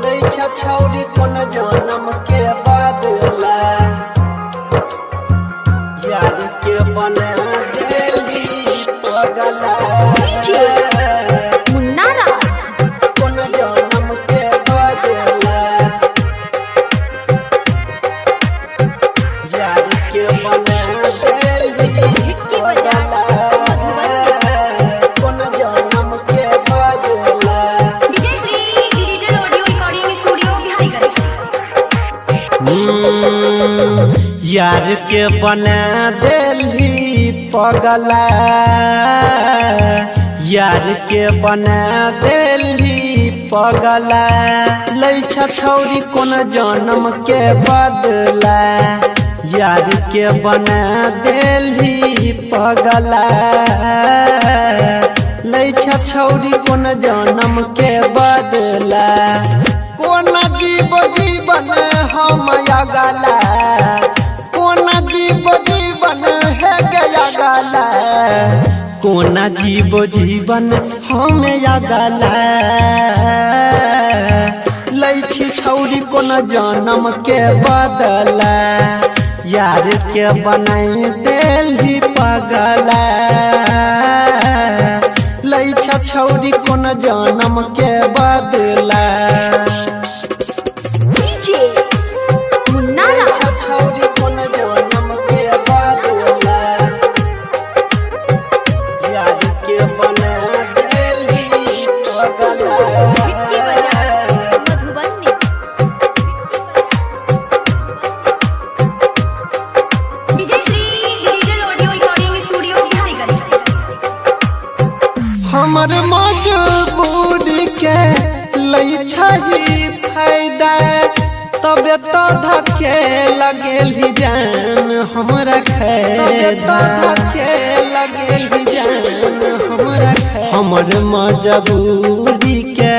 लइछा छौरी कोन जनम के बदला यार के बना देली पगला मुन्ना राज कोन जनम के बदला यार के बना देली पगला कोन जनम के बदला Vijay Shri digital audio recording studio Bihariganj. यार के बना देली पगला यार के बना देली पगला लइछा छौरी कोन जनम के बदला यार के बना देली पगला लइछा छौरी कोन जनम के बदला कोन जीव जीवन हम गला कोन जीव जीवन है गया गला कोन जीव जीवन हम गला लइछी छौरी कोन जनम के बदला यार के बनाई देली पगला लइछा छौरी कोन जनम के बदला डीजे मुन्ना राज लइछा छौरी कोन जनम के बदला यार के बना देली पगला Madhubani Vijay Shri digital audio recording studio Bihariganj. हमर मजबूरी के लइछा ही फायदा तबे तो धके लगेली जान हमरा खैदा धके लगेली जान हमरा खैदा हमर मजबूरी के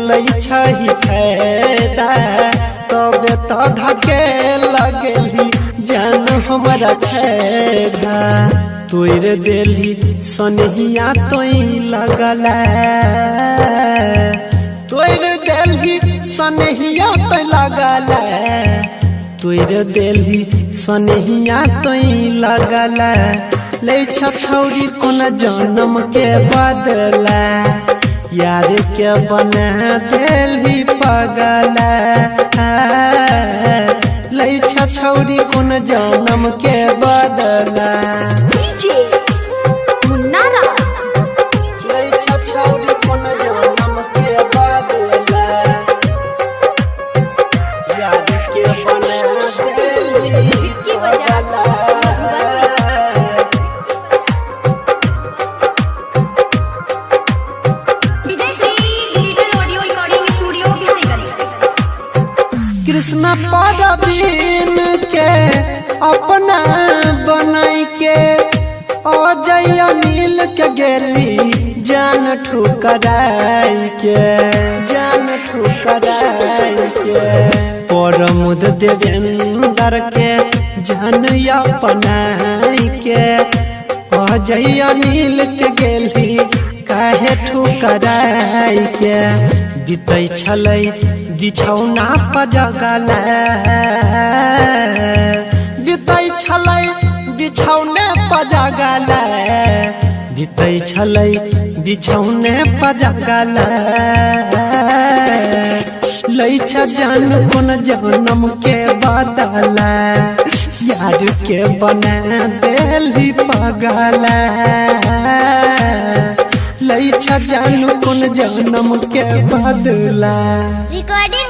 लइछा ही फायदा तबे तो धके लगेली जान हमरा खैदा तोर देली सनहिया तोई लगला तोर देली सनहिया तो लगला तोर देली सनहिया तोई लगला लइछा छौरी कोन जनम के बदला यार के बना देली पगला लइछा छौरी कोन जनम के बदला डीजे मुन्ना राज लइछा छौरी कोन जनम के बदला यार के बना देली पगला Vijay Shri digital audio recording studio Bihariganj. Krishna Parveen के अपना बनाई के अजय अनिल के गेली जान ठुकराई के जान ठुकराई के परमुद देवेंद्र के जान अपनाई के अजय अनिल के गेली काहे ठुकराई के बीतै छलै बिछौना पजगला बीतै छलै बिछौने पजगला बीतै छलै बिछौने पजगला लइछा जान कोन जनम के बदला यार के बना देली पगला लइछा जान कोन जनम के बदला रिकॉर्डिंग